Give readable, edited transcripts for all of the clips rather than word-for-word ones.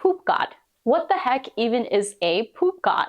poop god. What the heck even is a poop god?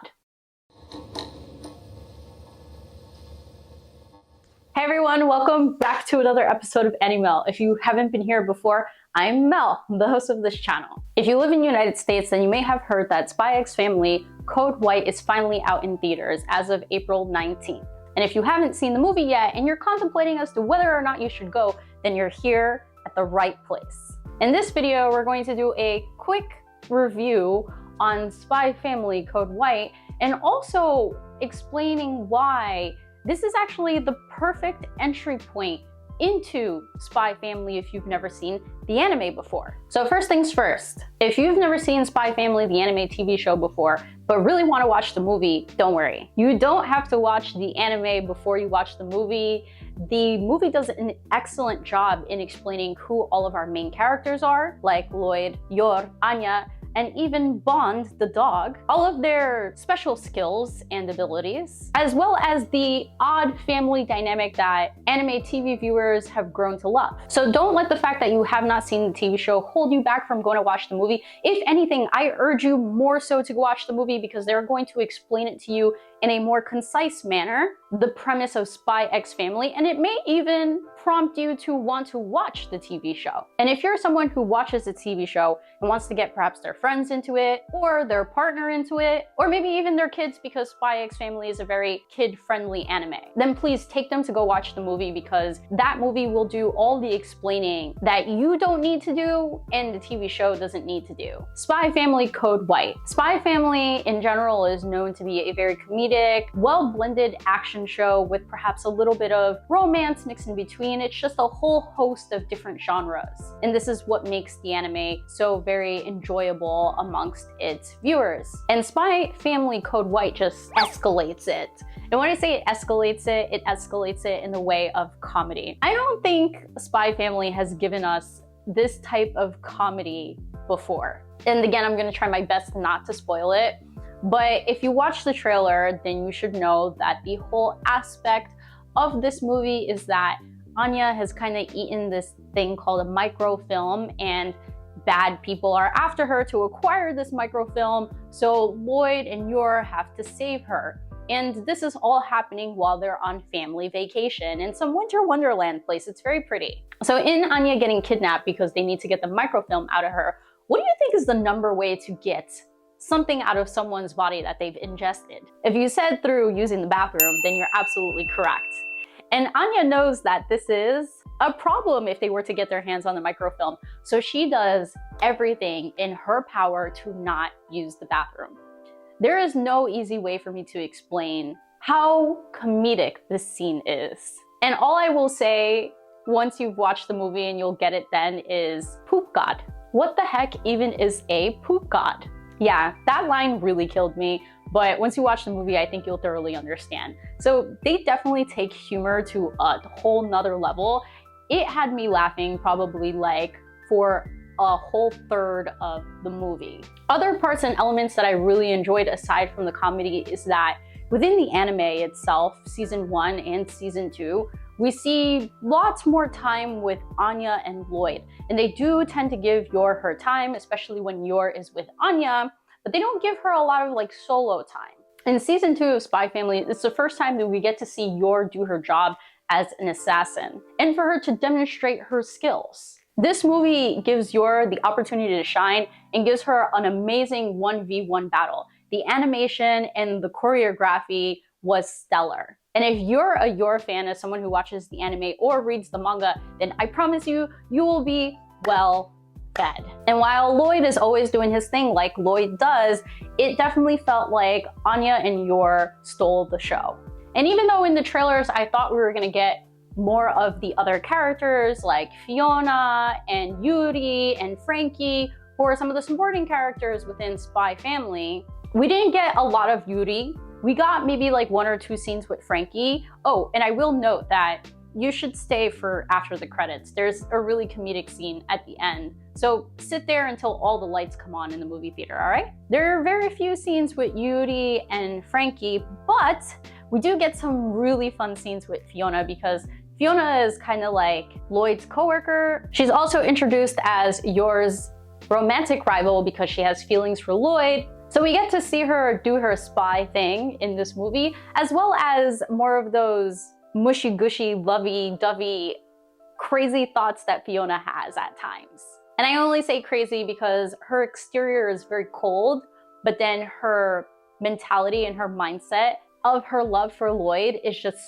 Hey everyone, welcome back to another episode of Mel. If you haven't been here before, I'm Mel, the host of this channel. If you live in the United States, then you may have heard that Spy X Family Code White is finally out in theaters as of April 19th. And if you haven't seen the movie yet and you're contemplating as to whether or not you should go, then you're here at the right place. In this video, we're going to do a quick review on Spy Family Code White and also explaining why this is actually the perfect entry point into Spy Family if you've never seen the anime before. So first things first, if you've never seen Spy Family, the anime TV show before, but really want to watch the movie, don't worry. You don't have to watch the anime before you watch the movie. The movie does an excellent job in explaining who all of our main characters are, like Loid, Yor, Anya, and even Bond, the dog, all of their special skills and abilities, as well as the odd family dynamic that anime TV viewers have grown to love. So don't let the fact that you have not seen the TV show hold you back from going to watch the movie. If anything, I urge you more so to go watch the movie because they're going to explain it to you in a more concise manner, the premise of Spy X Family, and it may even prompt you to want to watch the TV show. And if you're someone who watches the TV show and wants to get perhaps their friends into it, or their partner into it, or maybe even their kids because Spy X Family is a very kid-friendly anime, then please take them to go watch the movie because that movie will do all the explaining that you don't need to do and the TV show doesn't need to do. Spy Family Code White. Spy Family in general is known to be a very comedic, well-blended action show with perhaps a little bit of romance mixed in between. It's just a whole host of different genres. And this is what makes the anime so very enjoyable amongst its viewers. And Spy Family Code White just escalates it. And when I say it escalates it in the way of comedy. I don't think Spy Family has given us this type of comedy before. And again, I'm gonna try my best not to spoil it. But if you watch the trailer, then you should know that the whole aspect of this movie is that Anya has kind of eaten this thing called a microfilm, and bad people are after her to acquire this microfilm, so Loid and Yor have to save her. And this is all happening while they're on family vacation in some winter wonderland place. It's very pretty. So in Anya getting kidnapped because they need to get the microfilm out of her, what do you think is the number way to get something out of someone's body that they've ingested? If you said through using the bathroom, then you're absolutely correct. And Anya knows that this is a problem if they were to get their hands on the microfilm. So she does everything in her power to not use the bathroom. There is no easy way for me to explain how comedic this scene is. And all I will say once you've watched the movie and you'll get it then is poop god. What the heck even is a poop god? Yeah, that line really killed me. But once you watch the movie, I think you'll thoroughly understand. So they definitely take humor to a whole nother level. It had me laughing probably like for a whole third of the movie. Other parts and elements that I really enjoyed aside from the comedy is that within the anime itself, season 1 and season 2, we see lots more time with Anya and Loid. And they do tend to give Yor her time, especially when Yor is with Anya, but they don't give her a lot of like solo time. In season 2 of Spy Family, it's the first time that we get to see Yor do her job as an assassin and for her to demonstrate her skills. This movie gives Yor the opportunity to shine and gives her an amazing 1v1 battle. The animation and the choreography was stellar. And if you're a Yor fan, as someone who watches the anime or reads the manga, then I promise you, you will be well fed. And while Loid is always doing his thing like Loid does, it definitely felt like Anya and Yor stole the show. And even though in the trailers I thought we were gonna get more of the other characters like Fiona and Yuri and Frankie, who are some of the supporting characters within Spy Family, we didn't get a lot of Yuri. We got maybe like 1 or 2 scenes with Frankie. Oh, and I will note that you should stay for after the credits. There's a really comedic scene at the end. So sit there until all the lights come on in the movie theater, all right? There are very few scenes with Yuri and Frankie, but we do get some really fun scenes with Fiona because Fiona is kind of like Loid's coworker. She's also introduced as Yor's romantic rival because she has feelings for Loid. So we get to see her do her spy thing in this movie, as well as more of those mushy-gushy, lovey-dovey, crazy thoughts that Fiona has at times. And I only say crazy because her exterior is very cold, but then her mentality and her mindset of her love for Loid is just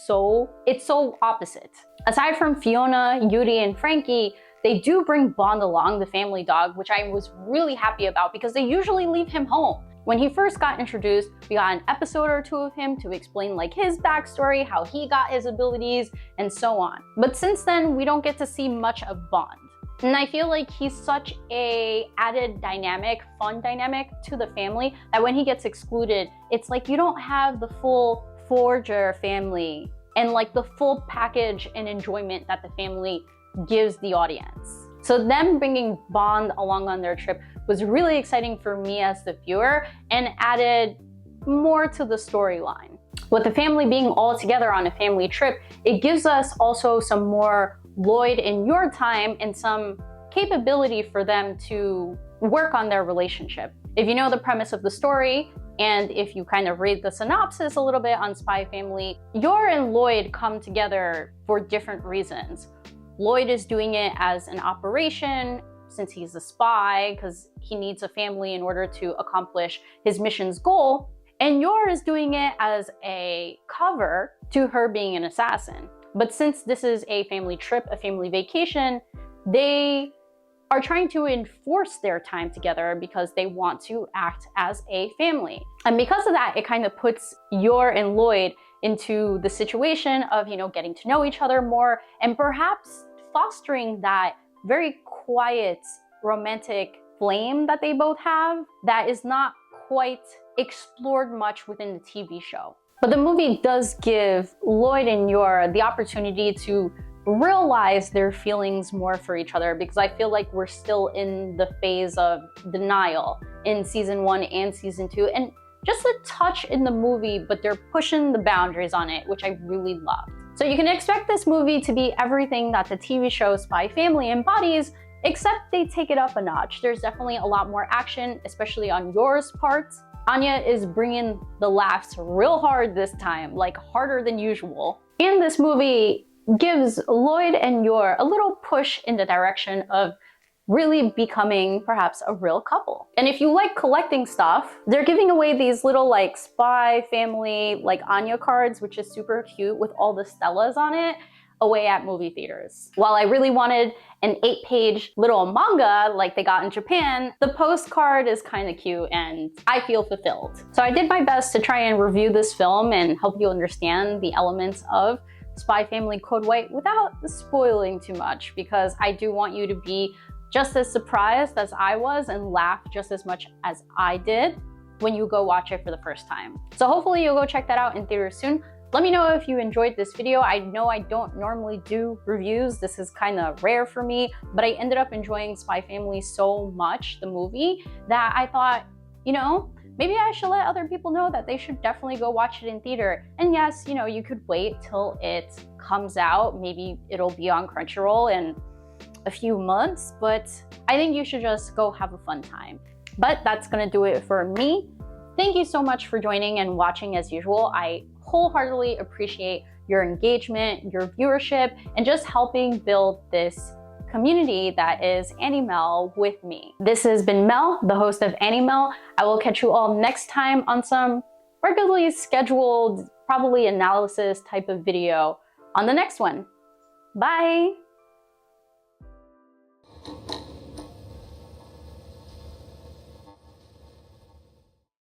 it's so opposite. Aside from Fiona, Yuri, and Frankie, they do bring Bond along, the family dog, which I was really happy about because they usually leave him home. When he first got introduced, we got an episode or two of him to explain like his backstory, how he got his abilities, and so on. But since then, we don't get to see much of Bond. And I feel like he's such a added dynamic, fun dynamic to the family that when he gets excluded, it's like you don't have the full Forger family and like the full package and enjoyment that the family gives the audience. So them bringing Bond along on their trip was really exciting for me as the viewer and added more to the storyline. With the family being all together on a family trip, it gives us also some more Loid in your time and some capability for them to work on their relationship. If you know the premise of the story, and if you kind of read the synopsis a little bit on Spy Family, Yor and Loid come together for different reasons. Loid is doing it as an operation since he's a spy because he needs a family in order to accomplish his mission's goal. And Yor is doing it as a cover to her being an assassin. But since this is a family trip, a family vacation, they are trying to enforce their time together because they want to act as a family. And because of that, it kind of puts Yor and Loid into the situation of, you know, getting to know each other more and perhaps fostering that very quiet romantic flame that they both have that is not quite explored much within the TV show. But the movie does give Loid and Yor the opportunity to realize their feelings more for each other because I feel like we're still in the phase of denial in season 1 and season 2, and just a touch in the movie, but they're pushing the boundaries on it, which I really loved. So you can expect this movie to be everything that the TV show Spy Family embodies, except they take it up a notch. There's definitely a lot more action, especially on Yor's part. Anya is bringing the laughs real hard this time, like harder than usual. And this movie gives Loid and Yor a little push in the direction of really becoming perhaps a real couple. And if you like collecting stuff, they're giving away these little like Spy Family like Anya cards, which is super cute with all the Stellas on it, away at movie theaters. While I really wanted an 8-page little manga like they got in Japan, the postcard is kind of cute and I feel fulfilled. So I did my best to try and review this film and help you understand the elements of Spy Family Code White without spoiling too much, because I do want you to be just as surprised as I was and laugh just as much as I did when you go watch it for the first time. So hopefully you'll go check that out in theaters soon. Let me know if you enjoyed this video. I know I don't normally do reviews. This is kind of rare for me, but I ended up enjoying Spy Family so much, the movie, that I thought, you know, maybe I should let other people know that they should definitely go watch it in theater. And yes, you know, you could wait till it comes out. Maybe it'll be on Crunchyroll in a few months, but I think you should just go have a fun time. But that's gonna do it for me. Thank you so much for joining and watching as usual. I wholeheartedly appreciate your engagement, your viewership, and just helping build this community that is Animel with me. This has been Mel, the host of Animel. I will catch you all next time on some regularly scheduled, probably analysis type of video on the next one. Bye!